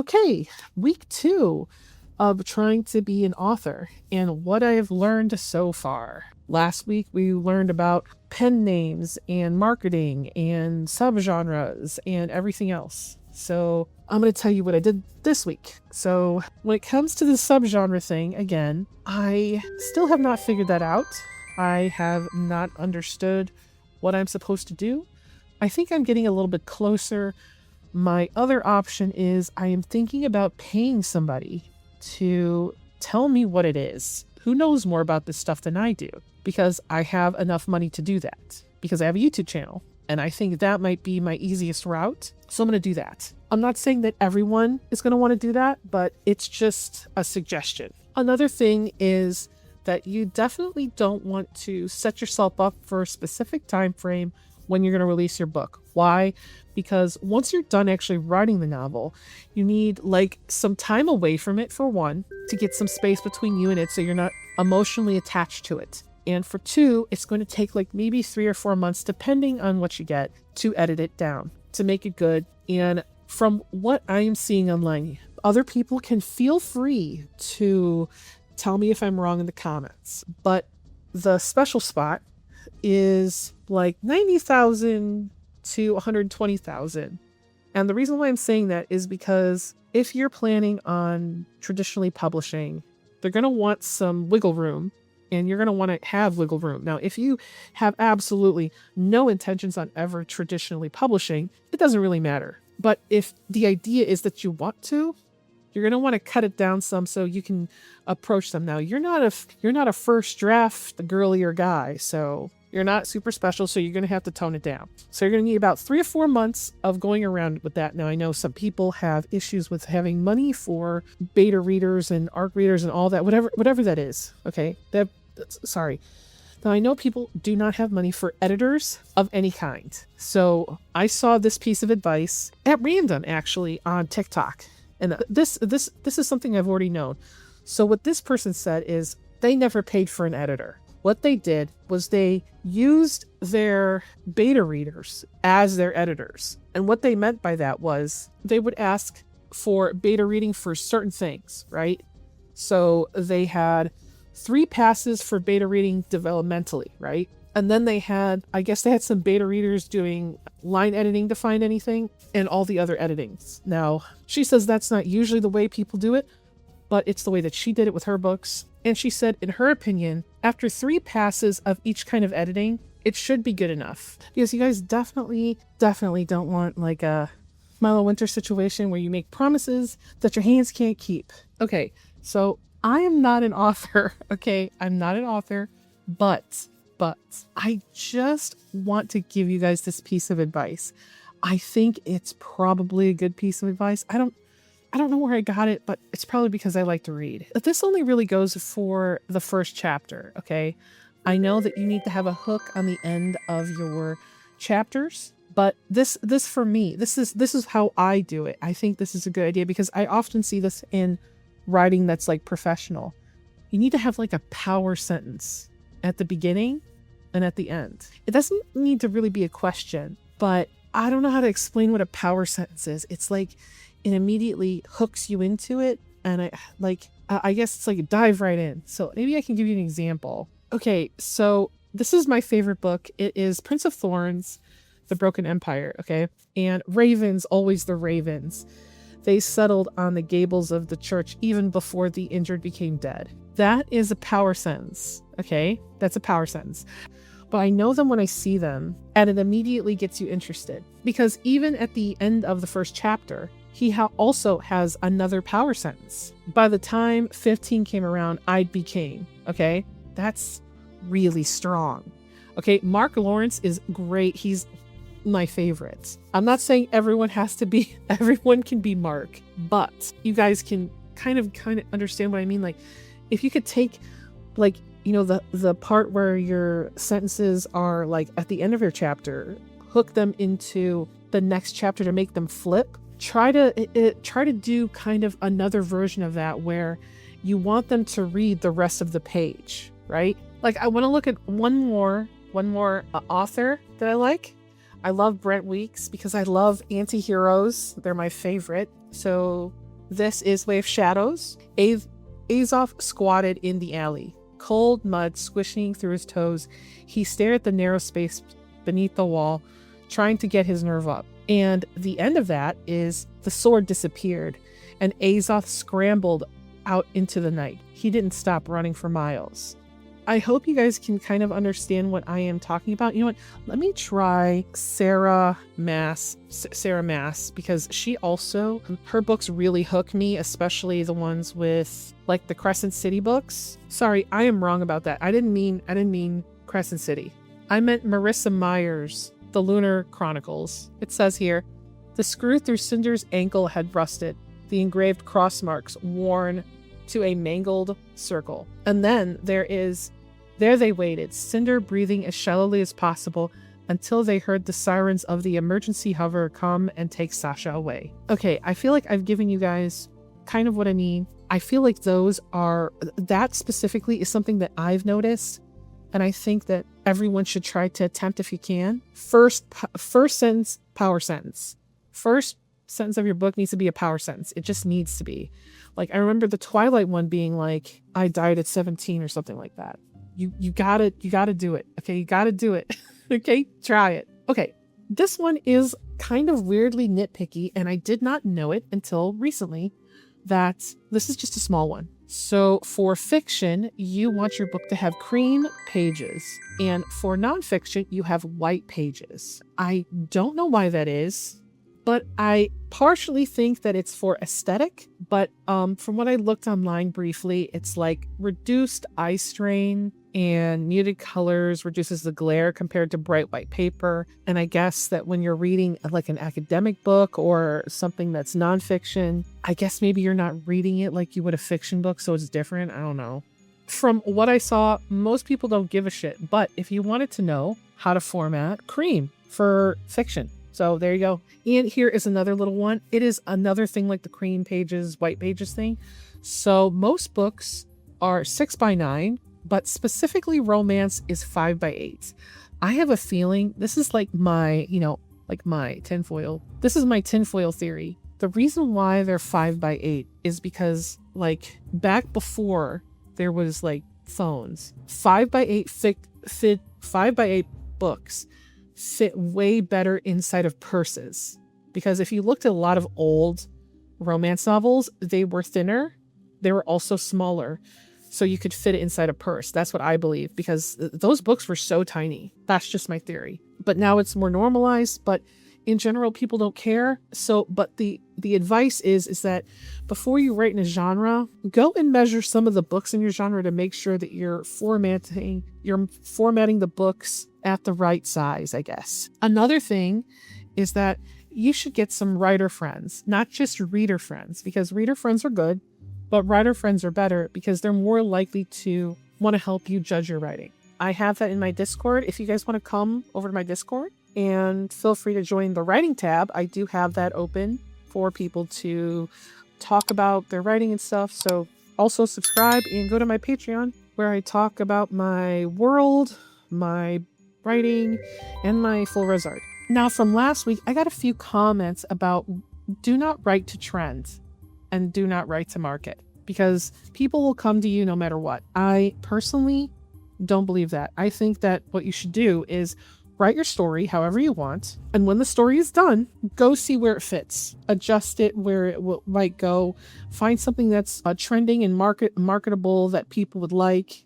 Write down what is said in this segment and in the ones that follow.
Okay, week 2 of trying to be an author and what I have learned so far. Last week we learned about pen names and marketing and subgenres and everything else. So I'm going to tell you what I did this week. So when it comes to the subgenre thing, again, I still have not figured that out. I have not understood what I'm supposed to do. I think I'm getting a little bit closer. My other option is I am thinking about paying somebody to tell me what it is. Who knows more about this stuff than I do? Because I have enough money to do that. Because I have a YouTube channel. And I think that might be my easiest route. So I'm going to do that. I'm not saying that everyone is going to want to do that, but it's just a suggestion. Another thing is that you definitely don't want to set yourself up for a specific time frame when you're going to release your book. Why? Because once you're done actually writing the novel, you need some time away from it, for one, to get some space between you and it so you're not emotionally attached to it. And for two, it's going to take maybe 3 or 4 months, depending on what you get, to edit it down, to make it good. And from what I am seeing online, other people can feel free to tell me if I'm wrong in the comments. But the special spot is 90,000 to 120,000. And the reason why I'm saying that is because if you're planning on traditionally publishing, they're going to want some wiggle room, and you're going to want to have wiggle room. Now, if you have absolutely no intentions on ever traditionally publishing, it doesn't really matter. But if the idea is that you want to, you're going to want to cut it down some so you can approach them. Now, you're not a first draft girlier guy, so you're not super special, so you're going to have to tone it down. So you're going to need about 3 or 4 months of going around with that. Now, I know some people have issues with having money for beta readers and ARC readers and all that, whatever that is. Okay, sorry. Now, I know people do not have money for editors of any kind. So I saw this piece of advice at random, actually, on TikTok. And this is something I've already known. So what this person said is they never paid for an editor. What they did was they used their beta readers as their editors. And what they meant by that was they would ask for beta reading for certain things, right? So they had 3 passes for beta reading developmentally, right? And then they had some beta readers doing line editing to find anything and all the other editings. Now, she says that's not usually the way people do it, but it's the way that she did it with her books. And she said, in her opinion, after 3 passes of each kind of editing, it should be good enough. Because you guys definitely don't want a Milo Winter situation where you make promises that your hands can't keep. Okay, so I am not an author, okay? I'm not an author, but I just want to give you guys this piece of advice. I think it's probably a good piece of advice. I don't know where I got it, but it's probably because I like to read. This only really goes for the first chapter, okay? I know that you need to have a hook on the end of your chapters, but this for me, this is how I do it. I think this is a good idea because I often see this in writing that's professional. You need to have a power sentence at the beginning and at the end. It doesn't need to really be a question, but I don't know how to explain what a power sentence is. It's it immediately hooks you into it, and I guess it's dive right in. So maybe I can give you an example. Okay, so this is my favorite book. It is Prince of Thorns, The Broken Empire, okay? And ravens, always the ravens. They settled on the gables of the church even before the injured became dead. That is a power sentence, okay? That's a power sentence. But I know them when I see them, and it immediately gets you interested. Because even at the end of the first chapter, he also has another power sentence. By the time 15 came around, I'd be king, okay? That's really strong. Okay, Mark Lawrence is great. He's my favorite. I'm not saying everyone can be Mark, but you guys can kind of understand what I mean. If you could take the part where your sentences are at the end of your chapter, hook them into the next chapter to make them flip. Try to do kind of another version of that where you want them to read the rest of the page, right? I want to look at one more author that I like. I love Brent Weeks because I love anti-heroes. They're my favorite. So This is Way of Shadows. Azov squatted in the alley, cold mud squishing through his toes. He stared at the narrow space beneath the wall, trying to get his nerve up. And the end of that is the sword disappeared, and Azov scrambled out into the night. He didn't stop running for miles. I hope you guys can kind of understand what I am talking about. You know what? Let me try Sarah Maas, because she also, her books really hook me, especially the ones with like the Crescent City books. Sorry, I am wrong about that. I didn't mean Crescent City. I meant Marissa Meyer's The Lunar Chronicles. It says here, the screw through Cinder's ankle had rusted, the engraved cross marks worn to a mangled circle. And then there they waited, Cinder breathing as shallowly as possible until they heard the sirens of the emergency hover come and take Sasha away. Okay, I feel like I've given you guys kind of what I mean. I feel like that specifically is something that I've noticed, and I think that everyone should try to attempt if you can. First sentence, power sentence. First sentence of your book needs to be a power sentence. It just needs to be. Like, I remember the Twilight one being like, I died at 17 or something like that. You gotta do it. Okay, you gotta do it. Okay, try it. Okay, this one is kind of weirdly nitpicky, and I did not know it until recently that this is just a small one. So for fiction, you want your book to have cream pages, and for nonfiction, you have white pages. I don't know why that is, but I partially think that it's for aesthetic. But from what I looked online briefly, it's like reduced eye strain and muted colors reduces the glare compared to bright white paper. And I guess that when you're reading like an academic book or something that's nonfiction, I guess maybe you're not reading it like you would a fiction book, so it's different. I don't know. From what I saw, most people don't give a shit. But if you wanted to know how to format cream for fiction, so there you go. And here is another little one. It is another thing like the cream pages, white pages thing. So most books are 6x9, but specifically romance is 5x8. I have a feeling this is like my tinfoil. This is my tinfoil theory. The reason why they're 5x8 is because like back before there was like phones, 5x8 fit 5x8 books fit way better inside of purses. Because if you looked at a lot of old romance novels, they were thinner. They were also smaller. So you could fit it inside a purse. That's what I believe, because those books were so tiny. That's just my theory. But now it's more normalized, but in general, people don't care. So, but the advice is that before you write in a genre, go and measure some of the books in your genre to make sure that you're formatting the books at the right size, I guess. Another thing is that you should get some writer friends, not just reader friends, because reader friends are good, but writer friends are better because they're more likely to want to help you judge your writing. I have that in my Discord. If you guys want to come over to my Discord, and feel free to join the writing tab. I do have that open for people to talk about their writing and stuff. So also subscribe and go to my Patreon where I talk about my world, my writing, and my full res art. Now from last week, I got a few comments about do not write to trend and do not write to market because people will come to you no matter what. I personally don't believe that. I think that what you should do is write your story however you want, and when the story is done, go see where it fits. Adjust it where it might go. Find something that's trending and marketable that people would like.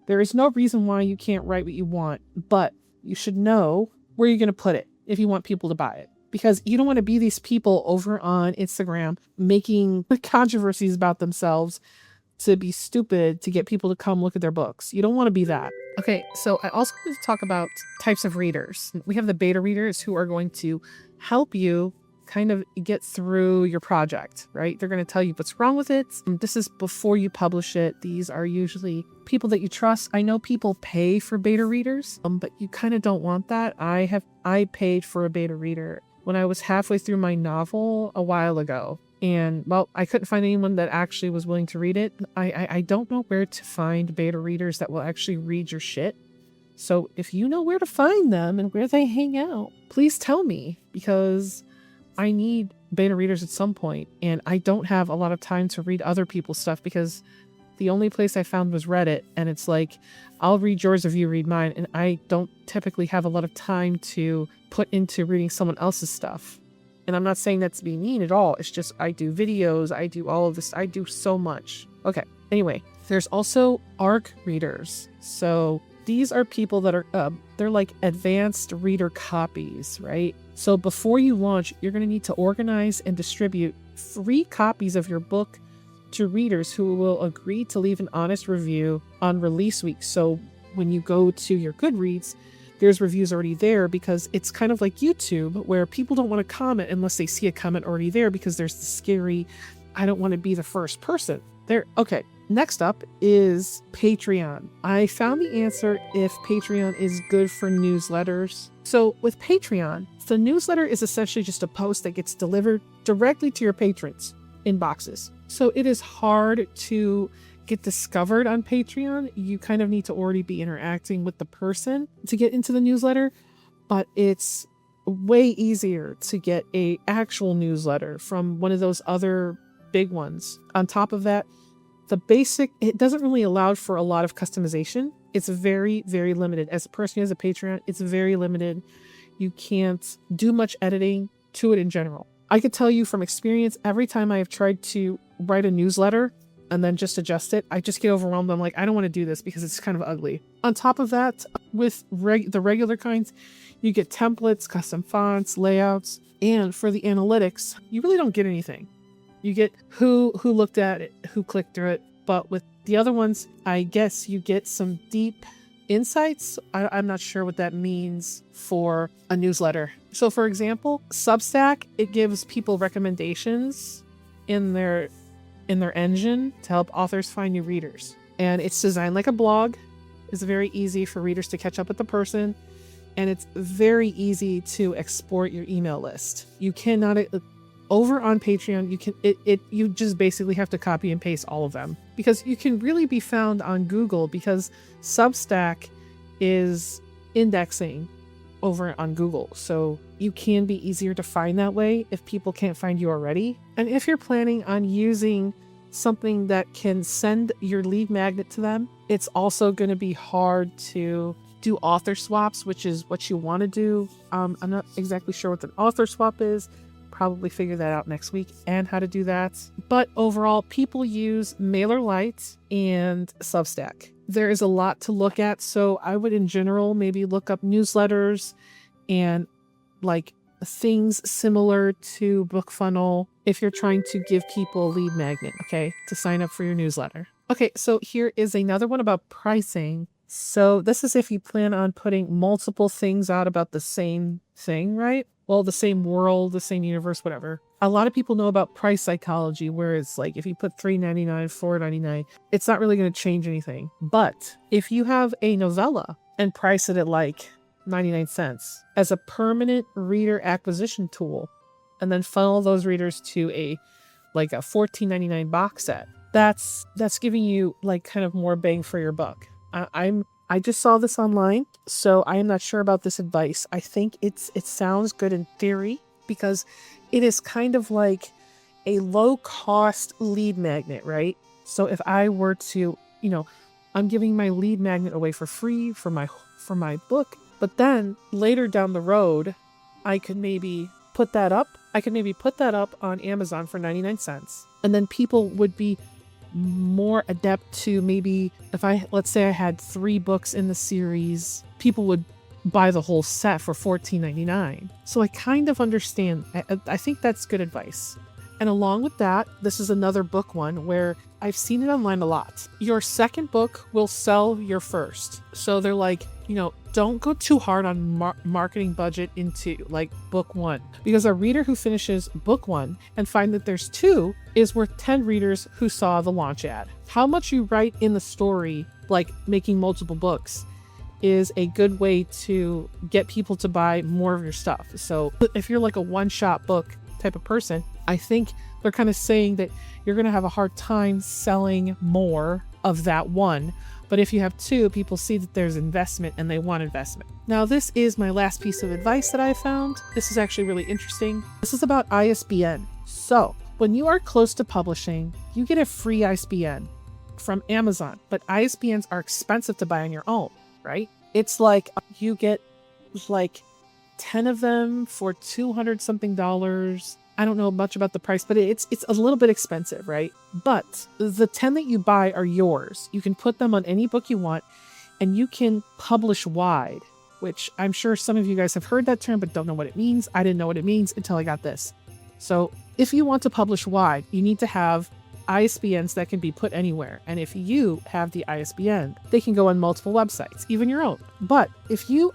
There is no reason why you can't write what you want, but you should know where you're going to put it if you want people to buy it. Because you don't want to be these people over on Instagram making controversies about themselves to be stupid to get people to come look at their books. You don't want to be that. Okay, so I also want to talk about types of readers. We have the beta readers who are going to help you kind of get through your project, right? They're going to tell you what's wrong with it. This is before you publish it. These are usually people that you trust. I know people pay for beta readers, but you kind of don't want that. I paid for a beta reader when I was halfway through my novel a while ago. And, well, I couldn't find anyone that actually was willing to read it. I don't know where to find beta readers that will actually read your shit. So if you know where to find them and where they hang out, please tell me, because I need beta readers at some point, and I don't have a lot of time to read other people's stuff because the only place I found was Reddit, and it's like, I'll read yours if you read mine, and I don't typically have a lot of time to put into reading someone else's stuff. And I'm not saying that to be mean at all. It's just I do videos, I do all of this, I do so much. Okay, anyway, there's also ARC readers. So these are people that are, they're like advanced reader copies, right? So before you launch, you're going to need to organize and distribute free copies of your book to readers who will agree to leave an honest review on release week. So when you go to your Goodreads, there's reviews already there, because it's kind of like YouTube where people don't want to comment unless they see a comment already there, because there's the scary, I don't want to be the first person there. Okay. Next up is Patreon. I found the answer if Patreon is good for newsletters. So with Patreon, the newsletter is essentially just a post that gets delivered directly to your patrons' inboxes. So it is hard to get discovered on Patreon. You kind of need to already be interacting with the person to get into the newsletter, but it's way easier to get a actual newsletter from one of those other big ones. On top of that, the basic, it doesn't really allow for a lot of customization. It's very, very limited. As a person who has a Patreon, it's very limited. You can't do much editing to it in general. I could tell you from experience, every time I have tried to write a newsletter and then just adjust it, I just get overwhelmed. I'm like, I don't want to do this because it's kind of ugly. On top of that, with the regular kinds, you get templates, custom fonts, layouts, and for the analytics, you really don't get anything. You get who looked at it, who clicked through it. But with the other ones, I guess you get some deep insights. I'm not sure what that means for a newsletter. So for example, Substack, it gives people recommendations in their engine to help authors find new readers. And it's designed like a blog. It's very easy for readers to catch up with the person. And it's very easy to export your email list. You cannot... Over on Patreon, you just basically have to copy and paste all of them, because you can really be found on Google, because Substack is indexing over on Google. So you can be easier to find that way if people can't find you already. And if you're planning on using something that can send your lead magnet to them, it's also going to be hard to do author swaps, which is what you want to do. I'm not exactly sure what an author swap is. Probably figure that out next week and how to do that. But overall, people use MailerLite and Substack. There is a lot to look at, so I would in general maybe look up newsletters and like things similar to BookFunnel if you're trying to give people a lead magnet, okay, to sign up for your newsletter. Okay, so here is another one about pricing. So this is if you plan on putting multiple things out about the same thing, right? Well, the same world, the same universe, whatever. A lot of people know about price psychology, where it's like if you put $3.99, $4.99, it's not really going to change anything. But if you have a novella and price it at like 99 cents as a permanent reader acquisition tool, and then funnel those readers to a $14.99 box set, that's giving you like kind of more bang for your buck. I just saw this online, so I am not sure about this advice. I think it sounds good in theory, because it is kind of like a low-cost lead magnet, right? So if I were to, I'm giving my lead magnet away for free for my book, but then later down the road, I could maybe put that up. I could maybe put that up on Amazon for 99 cents, and then people would be more adept to, maybe if let's say I had 3 books in the series, people would buy the whole set for $14.99. So I kind of understand. I think that's good advice. And along with that, this is another book one where I've seen it online a lot. Your second book will sell your first. So they're like, don't go too hard on marketing budget into like book 1, because a reader who finishes book 1 and find that there's 2 is worth 10 readers who saw the launch ad. How much you write in the story, like making multiple books, is a good way to get people to buy more of your stuff. So if you're like a one-shot book type of person, I think they're kind of saying that you're going to have a hard time selling more of that one. But if you have two, people see that there's investment and they want investment. Now, this is my last piece of advice that I found. This is actually really interesting. This is about ISBN. So when you are close to publishing, you get a free ISBN from Amazon, but ISBNs are expensive to buy on your own, right? It's like you get like 10 of them for $200 something. I don't know much about the price, but it's a little bit expensive, right? But the 10 that you buy are yours. You can put them on any book you want, and you can publish wide, which I'm sure some of you guys have heard that term, but don't know what it means. I didn't know what it means until I got this. So if you want to publish wide, you need to have ISBNs that can be put anywhere. And if you have the ISBN, they can go on multiple websites, even your own. But if you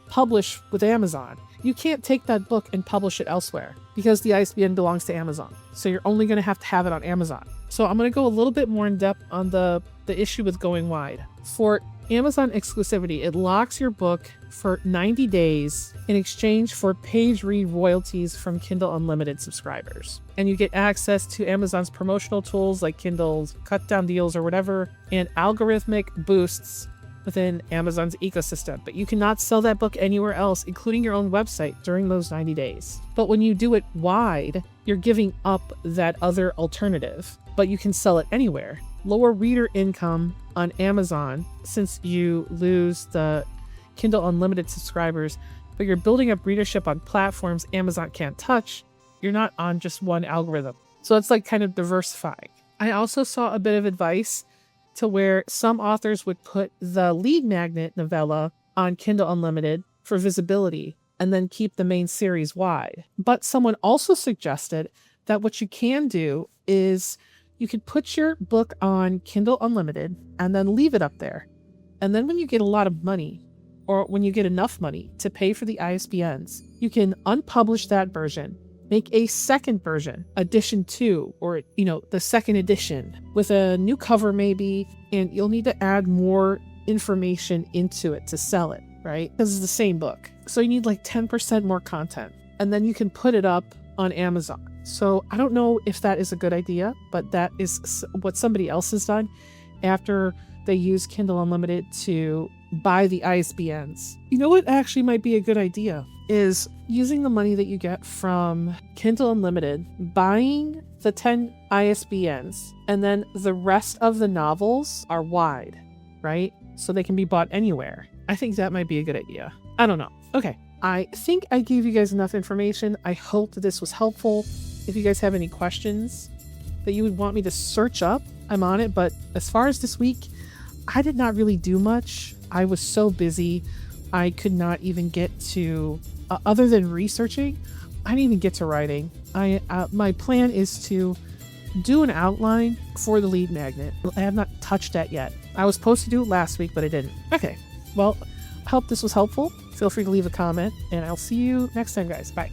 publish with Amazon, you can't take that book and publish it elsewhere because the ISBN belongs to Amazon. So you're only going to have it on Amazon. So I'm going to go a little bit more in depth on the issue with going wide. For Amazon exclusivity, it locks your book for 90 days in exchange for page read royalties from Kindle Unlimited subscribers. And you get access to Amazon's promotional tools like Kindle's cut down deals or whatever, and algorithmic boosts within Amazon's ecosystem. But you cannot sell that book anywhere else, including your own website, during those 90 days. But when you do it wide, you're giving up that other alternative, but you can sell it anywhere. Lower reader income on Amazon since you lose the Kindle Unlimited subscribers, but you're building up readership on platforms Amazon can't touch. You're not on just one algorithm. So it's like kind of diversifying. I also saw a bit of advice to where some authors would put the lead magnet novella on Kindle Unlimited for visibility and then keep the main series wide. But someone also suggested that what you can do is you could put your book on Kindle Unlimited and then leave it up there. And then when you get a lot of money, or when you get enough money to pay for the ISBNs, you can unpublish that version, make a second version, edition 2, or, the second edition with a new cover maybe, and you'll need to add more information into it to sell it, right? Because it's the same book. So you need like 10% more content, and then you can put it up on Amazon. So I don't know if that is a good idea, but that is what somebody else has done after they use Kindle Unlimited to buy the ISBNs. You know what actually might be a good idea is using the money that you get from Kindle Unlimited, buying the 10 ISBNs, and then the rest of the novels are wide, right? So they can be bought anywhere. I think that might be a good idea. I don't know. Okay. I think I gave you guys enough information. I hope that this was helpful. If you guys have any questions that you would want me to search up, I'm on it. But as far as this week, I did not really do much. I was so busy. I could not even get to, other than researching, I didn't even get to writing. My plan is to do an outline for the lead magnet. I have not touched that yet. I was supposed to do it last week, but I didn't. Okay. Well, I hope this was helpful. Feel free to leave a comment, and I'll see you next time, guys. Bye.